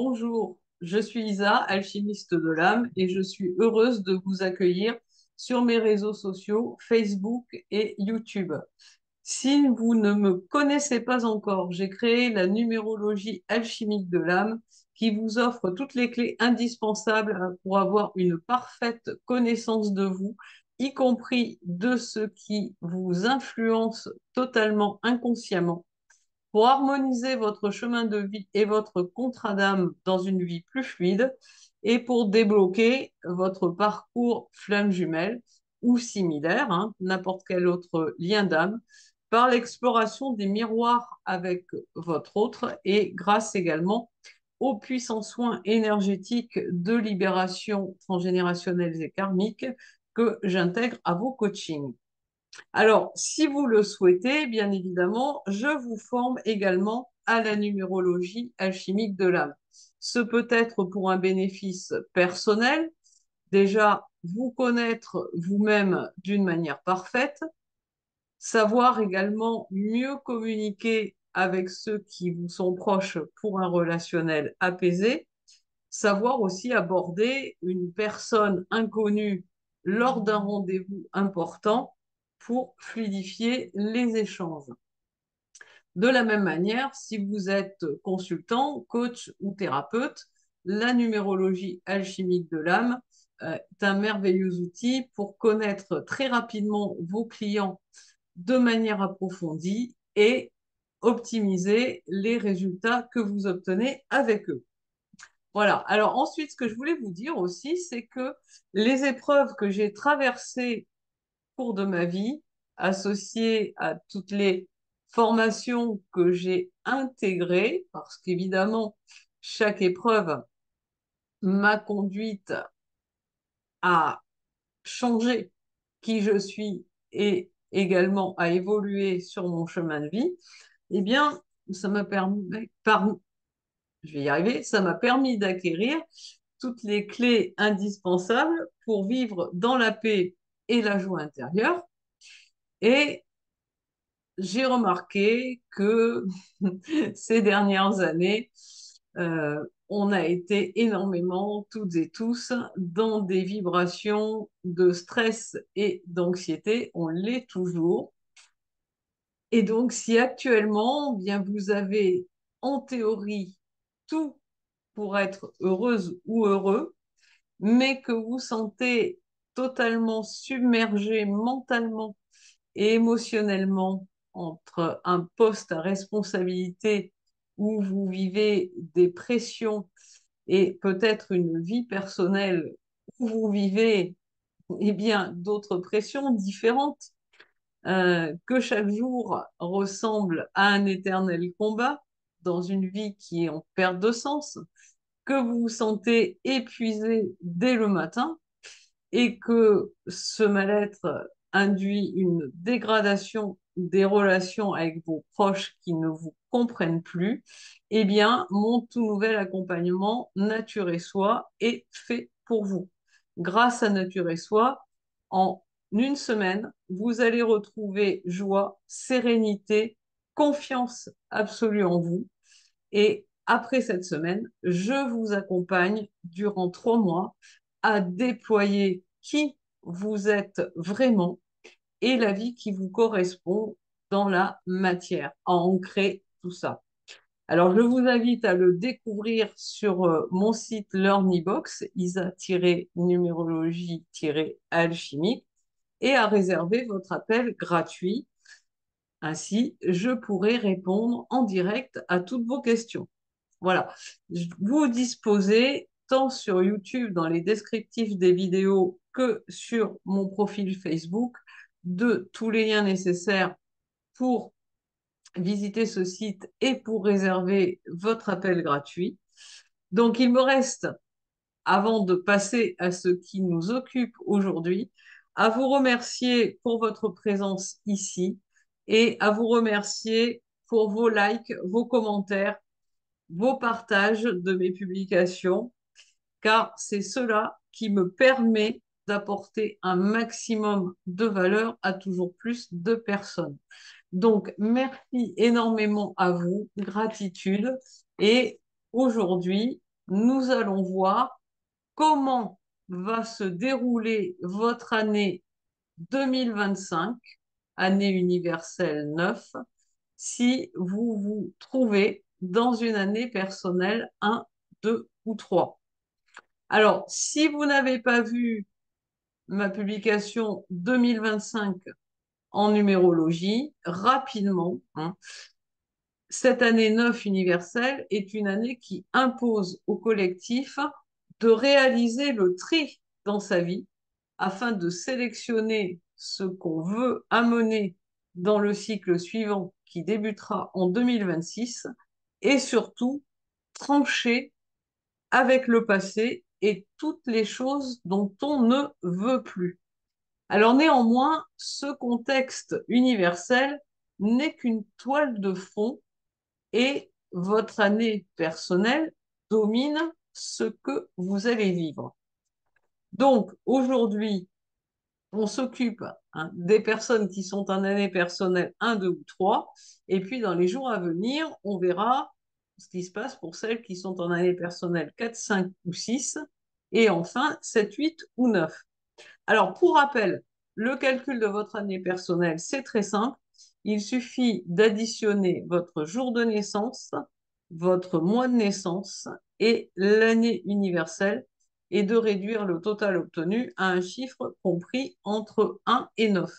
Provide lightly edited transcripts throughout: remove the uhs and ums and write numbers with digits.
Bonjour, je suis Isa, alchimiste de l'âme, et je suis heureuse de vous accueillir sur mes réseaux sociaux, Facebook et YouTube. Si vous ne me connaissez pas encore, j'ai créé la numérologie alchimique de l'âme qui vous offre toutes les clés indispensables pour avoir une parfaite connaissance de vous, y compris de ce qui vous influence totalement inconsciemment pour harmoniser votre chemin de vie et votre contrat d'âme dans une vie plus fluide et pour débloquer votre parcours flamme jumelle ou similaire, hein, n'importe quel autre lien d'âme, par l'exploration des miroirs avec votre autre et grâce également aux puissants soins énergétiques de libération transgénérationnelle et karmique que j'intègre à vos coachings. Alors, si vous le souhaitez, bien évidemment, je vous forme également à la numérologie alchimique de l'âme. Ce peut être pour un bénéfice personnel, déjà vous connaître vous-même d'une manière parfaite, savoir également mieux communiquer avec ceux qui vous sont proches pour un relationnel apaisé, savoir aussi aborder une personne inconnue lors d'un rendez-vous important pour fluidifier les échanges. De la même manière, si vous êtes consultant, coach ou thérapeute, la numérologie alchimique de l'âme est un merveilleux outil pour connaître très rapidement vos clients de manière approfondie et optimiser les résultats que vous obtenez avec eux. Voilà. Alors ensuite, ce que je voulais vous dire aussi, c'est que les épreuves que j'ai traversées au cours de ma vie, associées à toutes les formations que j'ai intégrées, parce qu'évidemment, chaque épreuve m'a conduite à changer qui je suis et également à évoluer sur mon chemin de vie, eh bien, ça m'a permis, je vais y arriver, ça m'a permis d'acquérir toutes les clés indispensables pour vivre dans la paix et la joie intérieure. Et j'ai remarqué que ces dernières années, on a été énormément, toutes et tous, dans des vibrations de stress et d'anxiété. On l'est toujours. Et donc, si actuellement, bien, vous avez en théorie tout pour être heureuse ou heureux, mais que vous sentez totalement submergé mentalement et émotionnellement entre un poste à responsabilité où vous vivez des pressions et peut-être une vie personnelle où vous vivez eh bien d'autres pressions différentes, que chaque jour ressemble à un éternel combat dans une vie qui est en perte de sens, que vous vous sentez épuisé dès le matin et que ce mal-être induit une dégradation des relations avec vos proches qui ne vous comprennent plus, eh bien, mon tout nouvel accompagnement Nature et Soi est fait pour vous. Grâce à Nature et Soi, en une semaine, vous allez retrouver joie, sérénité, confiance absolue en vous. Et après cette semaine, je vous accompagne durant 3 mois à déployer qui vous êtes vraiment et la vie qui vous correspond dans la matière, à ancrer tout ça. Alors, je vous invite à le découvrir sur mon site LearnyBox, isa-numérologie-alchimique, et à réserver votre appel gratuit. Ainsi, je pourrai répondre en direct à toutes vos questions. Voilà. Vous disposez, tant sur YouTube, dans les descriptifs des vidéos, que sur mon profil Facebook, de tous les liens nécessaires pour visiter ce site et pour réserver votre appel gratuit. Donc, il me reste, avant de passer à ce qui nous occupe aujourd'hui, à vous remercier pour votre présence ici et à vous remercier pour vos likes, vos commentaires, vos partages de mes publications, car c'est cela qui me permet d'apporter un maximum de valeur à toujours plus de personnes. Donc, merci énormément à vous, gratitude. Et aujourd'hui, nous allons voir comment va se dérouler votre année 2025, année universelle 9, si vous vous trouvez dans une année personnelle 1, 2 ou 3. Alors, si vous n'avez pas vu ma publication 2025 en numérologie, rapidement, hein, cette année 9 universelle est une année qui impose au collectif de réaliser le tri dans sa vie afin de sélectionner ce qu'on veut amener dans le cycle suivant qui débutera en 2026 et surtout trancher avec le passé et toutes les choses dont on ne veut plus. Alors néanmoins, ce contexte universel n'est qu'une toile de fond et votre année personnelle domine ce que vous allez vivre. Donc aujourd'hui, on s'occupe, hein, des personnes qui sont en année personnelle 1, 2 ou 3, et puis dans les jours à venir, on verra ce qui se passe pour celles qui sont en année personnelle 4, 5 ou 6, et enfin 7, 8 ou 9. Alors, pour rappel, le calcul de votre année personnelle, c'est très simple. Il suffit d'additionner votre jour de naissance, votre mois de naissance et l'année universelle et de réduire le total obtenu à un chiffre compris entre 1 et 9.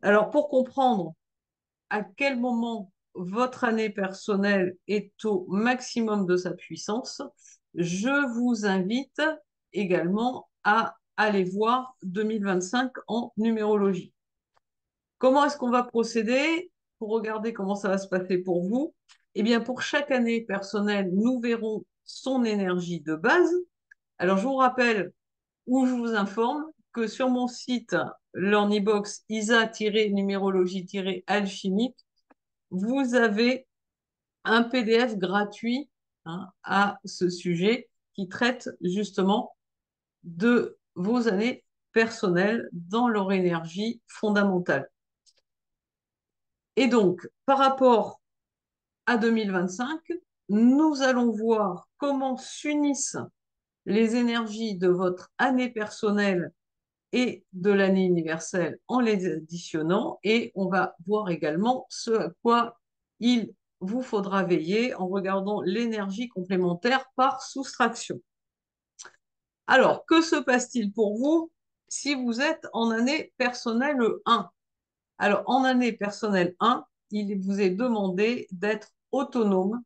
Alors, pour comprendre à quel moment votre année personnelle est au maximum de sa puissance, je vous invite également à aller voir 2025 en numérologie. Comment est-ce qu'on va procéder pour regarder comment ça va se passer pour vous? Eh bien, pour chaque année personnelle, nous verrons son énergie de base. Alors, je vous rappelle ou je vous informe que sur mon site Learnybox isa-numérologie-alchimique, vous avez un PDF gratuit, hein, à ce sujet qui traite justement de vos années personnelles dans leur énergie fondamentale. Et donc, par rapport à 2025, nous allons voir comment s'unissent les énergies de votre année personnelle et de l'année universelle en les additionnant, et on va voir également ce à quoi il vous faudra veiller en regardant l'énergie complémentaire par soustraction. Alors, que se passe-t-il pour vous si vous êtes en année personnelle 1? Alors, en année personnelle 1, il vous est demandé d'être autonome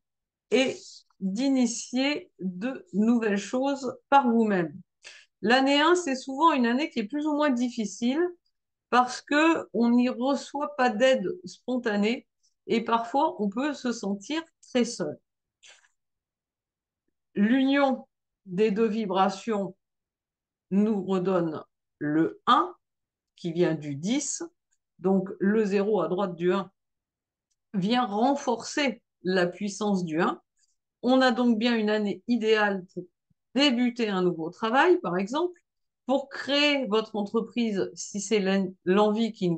et d'initier de nouvelles choses par vous-même. L'année 1, c'est souvent une année qui est plus ou moins difficile parce qu'on n'y reçoit pas d'aide spontanée et parfois on peut se sentir très seul. L'union des deux vibrations nous redonne le 1 qui vient du 10, donc le 0 à droite du 1 vient renforcer la puissance du 1. On a donc bien une année idéale pour débuter un nouveau travail, par exemple, pour créer votre entreprise si c'est l'envie qui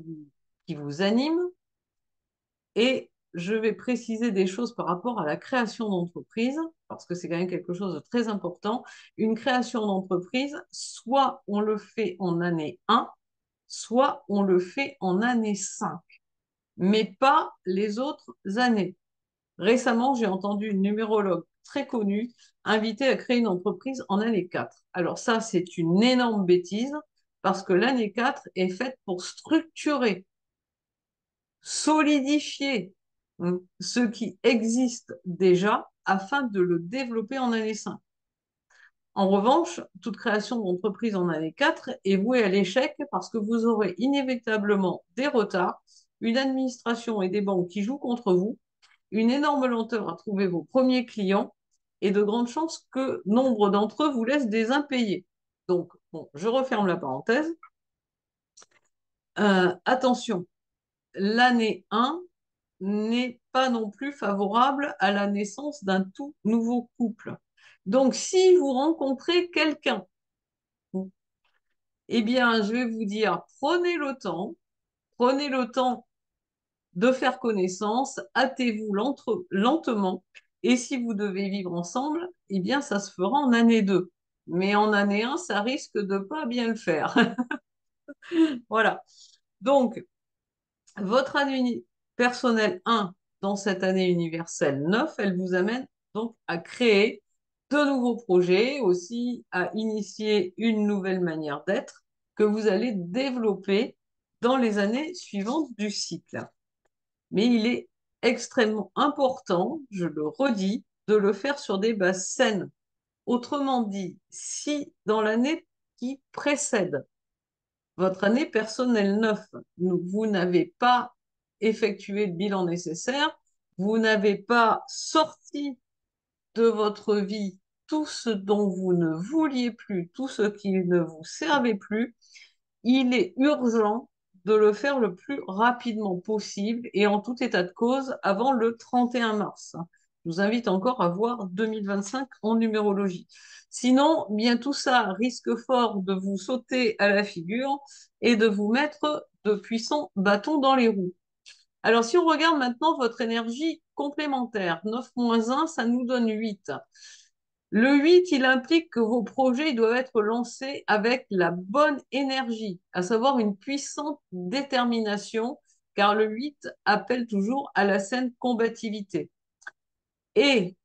vous anime. Et je vais préciser des choses par rapport à la création d'entreprise, parce que c'est quand même quelque chose de très important. Une création d'entreprise, soit on le fait en année 1, soit on le fait en année 5, mais pas les autres années. Récemment, j'ai entendu une numérologue très connue inviter à créer une entreprise en année 4. Alors ça, c'est une énorme bêtise parce que l'année 4 est faite pour structurer, solidifier, ce qui existe déjà afin de le développer en année 5. En revanche, toute création d'entreprise en année 4 est vouée à l'échec parce que vous aurez inévitablement des retards, une administration et des banques qui jouent contre vous, une énorme lenteur à trouver vos premiers clients et de grandes chances que nombre d'entre eux vous laissent des impayés. Donc, bon, je referme la parenthèse. Attention, l'année 1 n'est pas non plus favorable à la naissance d'un tout nouveau couple. Donc, si vous rencontrez quelqu'un, eh bien, je vais vous dire, prenez le temps de faire connaissance, hâtez-vous lentement Et si vous devez vivre ensemble, eh bien, ça se fera en année 2. Mais en année 1, ça risque de pas bien le faire. Voilà. Donc, votre année personnelle 1 dans cette année universelle 9, elle vous amène donc à créer de nouveaux projets, aussi à initier une nouvelle manière d'être que vous allez développer dans les années suivantes du cycle. Mais il est extrêmement important, je le redis, de le faire sur des bases saines. Autrement dit, si dans l'année qui précède votre année personnelle 9, vous n'avez pas effectué le bilan nécessaire, vous n'avez pas sorti de votre vie tout ce dont vous ne vouliez plus, tout ce qui ne vous servait plus, il est urgent de le faire le plus rapidement possible et en tout état de cause avant le 31 mars. Je vous invite encore à voir 2025 en numérologie. Sinon, bien tout ça risque fort de vous sauter à la figure et de vous mettre de puissants bâtons dans les roues. Alors, si on regarde maintenant votre énergie complémentaire, 9-1, ça nous donne 8. Le 8, il implique que vos projets doivent être lancés avec la bonne énergie, à savoir une puissante détermination, car le 8 appelle toujours à la saine combativité. Et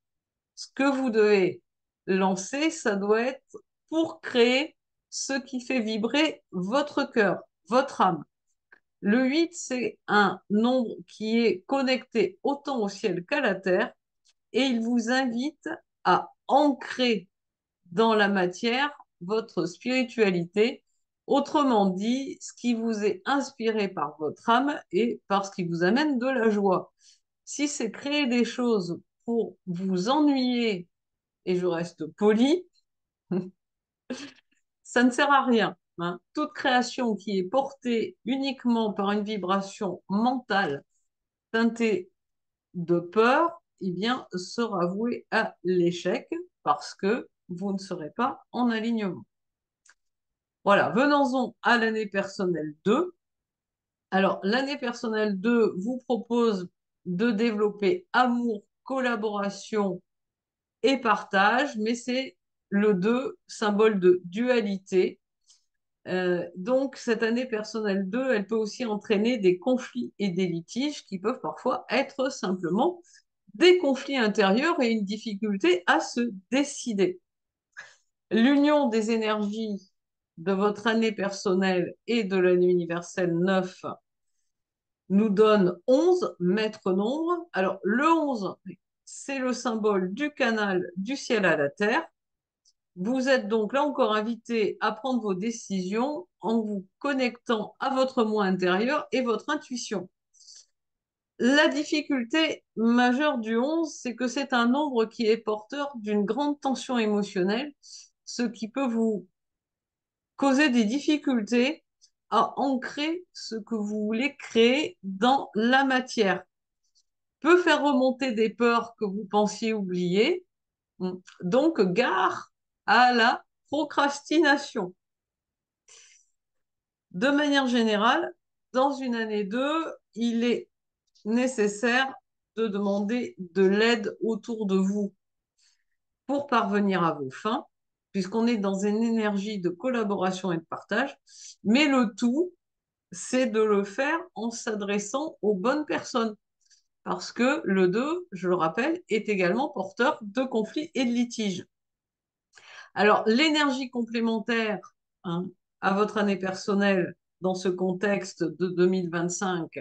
ce que vous devez lancer, ça doit être pour créer ce qui fait vibrer votre cœur, votre âme. Le 8, c'est un nombre qui est connecté autant au ciel qu'à la terre, et il vous invite à ancrer dans la matière votre spiritualité. Autrement dit, ce qui vous est inspiré par votre âme et par ce qui vous amène de la joie. Si c'est créer des choses pour vous ennuyer, et je reste poli, ça ne sert à rien. Hein. Toute création qui est portée uniquement par une vibration mentale teintée de peur, eh bien, sera vouée à l'échec parce que vous ne serez pas en alignement. Voilà, venons-en à l'année personnelle 2. Alors, l'année personnelle 2 vous propose de développer amour, collaboration et partage, mais c'est le 2, symbole de dualité. Donc, cette année personnelle 2, elle peut aussi entraîner des conflits et des litiges qui peuvent parfois être simplement des conflits intérieurs et une difficulté à se décider. L'union des énergies de votre année personnelle et de l'année universelle 9 nous donne 11 maîtres nombres. Alors, le 11, c'est le symbole du canal du ciel à la terre. Vous êtes donc là encore invité à prendre vos décisions en vous connectant à votre moi intérieur et votre intuition. La difficulté majeure du 11, c'est que c'est un nombre qui est porteur d'une grande tension émotionnelle, ce qui peut vous causer des difficultés à ancrer ce que vous voulez créer dans la matière. Peut faire remonter des peurs que vous pensiez oublier. Donc, gare à la procrastination. De manière générale, dans une année 2, il est nécessaire de demander de l'aide autour de vous pour parvenir à vos fins, puisqu'on est dans une énergie de collaboration et de partage, mais le tout, c'est de le faire en s'adressant aux bonnes personnes. Parce que le 2, je le rappelle, est également porteur de conflits et de litiges. Alors, l'énergie complémentaire hein, à votre année personnelle dans ce contexte de 2025,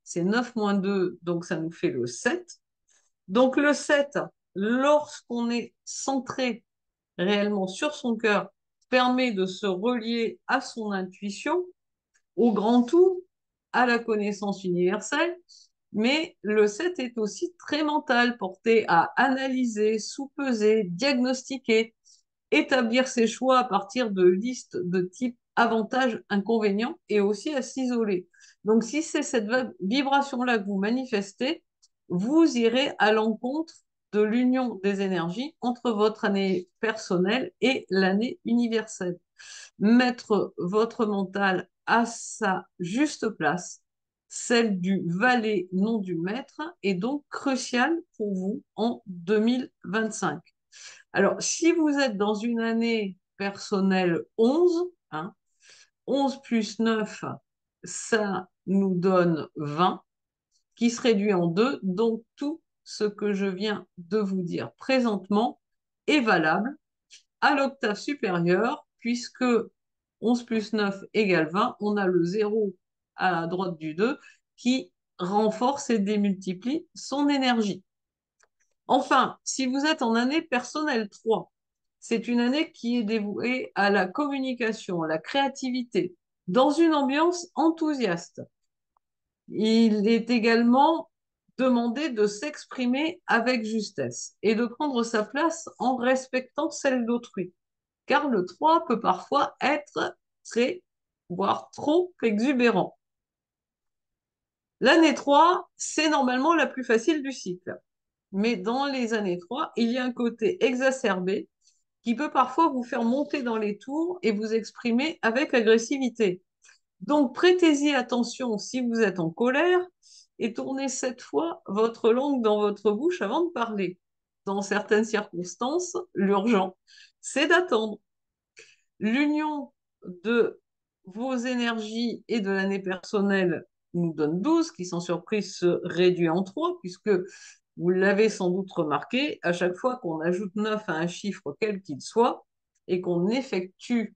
c'est 9-2, donc ça nous fait le 7. Donc le 7, lorsqu'on est centré réellement sur son cœur, permet de se relier à son intuition, au grand tout, à la connaissance universelle, mais le 7 est aussi très mental, porté à analyser, sous-peser, diagnostiquer, établir ses choix à partir de listes de type avantages, inconvénients et aussi à s'isoler. Donc, si c'est cette vibration-là que vous manifestez, vous irez à l'encontre de l'union des énergies entre votre année personnelle et l'année universelle. Mettre votre mental à sa juste place, celle du valet, non du maître, est donc cruciale pour vous en 2025. Alors, si vous êtes dans une année personnelle 11, hein, 11 plus 9, ça nous donne 20, qui se réduit en 2. Donc, tout ce que je viens de vous dire présentement est valable à l'octave supérieure, puisque 11 plus 9 égale 20, on a le 0 à la droite du 2 qui renforce et démultiplie son énergie. Enfin, si vous êtes en année personnelle 3, c'est une année qui est dévouée à la communication, à la créativité, dans une ambiance enthousiaste. Il est également demandé de s'exprimer avec justesse et de prendre sa place en respectant celle d'autrui, car le 3 peut parfois être très, voire trop exubérant. L'année 3, c'est normalement la plus facile du cycle. Mais dans les années 3, il y a un côté exacerbé qui peut parfois vous faire monter dans les tours et vous exprimer avec agressivité. Donc prêtez-y attention si vous êtes en colère et tournez cette fois votre langue dans votre bouche avant de parler. Dans certaines circonstances, l'urgent, c'est d'attendre. L'union de vos énergies et de l'année personnelle nous donne 12, qui sans surprise se réduit en 3, puisque vous l'avez sans doute remarqué, à chaque fois qu'on ajoute 9 à un chiffre quel qu'il soit et qu'on effectue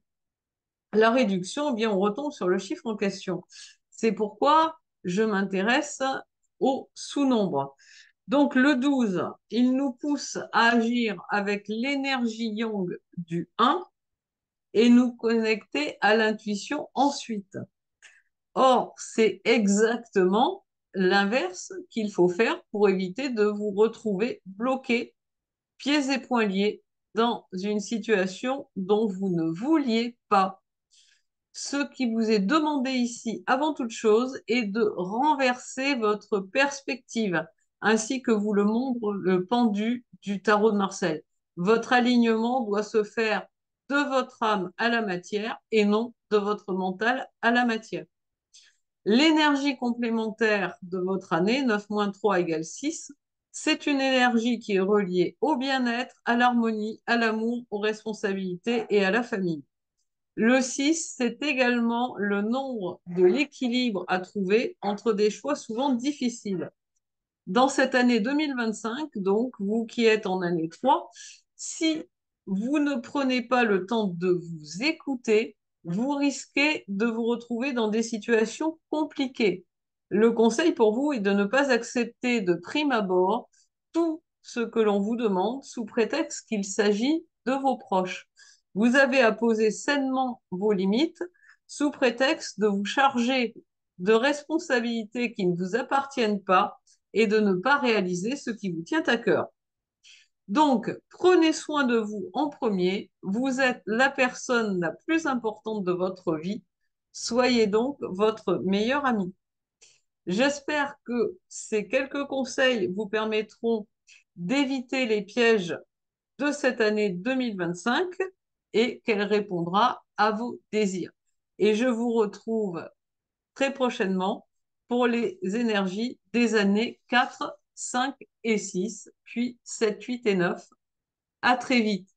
la réduction, eh bien on retombe sur le chiffre en question. C'est pourquoi je m'intéresse aux sous-nombres. Donc le 12, il nous pousse à agir avec l'énergie yang du 1 et nous connecter à l'intuition ensuite. Or, c'est exactement l'inverse qu'il faut faire pour éviter de vous retrouver bloqué, pieds et poings liés, dans une situation dont vous ne vouliez pas. Ce qui vous est demandé ici, avant toute chose, est de renverser votre perspective, ainsi que vous le montre le pendu du tarot de Marseille. Votre alignement doit se faire de votre âme à la matière et non de votre mental à la matière. L'énergie complémentaire de votre année, 9 moins 3 égale 6, c'est une énergie qui est reliée au bien-être, à l'harmonie, à l'amour, aux responsabilités et à la famille. Le 6, c'est également le nombre de l'équilibre à trouver entre des choix souvent difficiles. Dans cette année 2025, donc, vous qui êtes en année 3, si vous ne prenez pas le temps de vous écouter, vous risquez de vous retrouver dans des situations compliquées. Le conseil pour vous est de ne pas accepter de prime abord tout ce que l'on vous demande sous prétexte qu'il s'agit de vos proches. Vous avez à poser sainement vos limites sous prétexte de vous charger de responsabilités qui ne vous appartiennent pas et de ne pas réaliser ce qui vous tient à cœur. Donc, prenez soin de vous en premier. Vous êtes la personne la plus importante de votre vie. Soyez donc votre meilleur ami. J'espère que ces quelques conseils vous permettront d'éviter les pièges de cette année 2025 et qu'elle répondra à vos désirs. Et je vous retrouve très prochainement pour les énergies des années 4, 5 et 6, puis 7, 8 et 9. À très vite.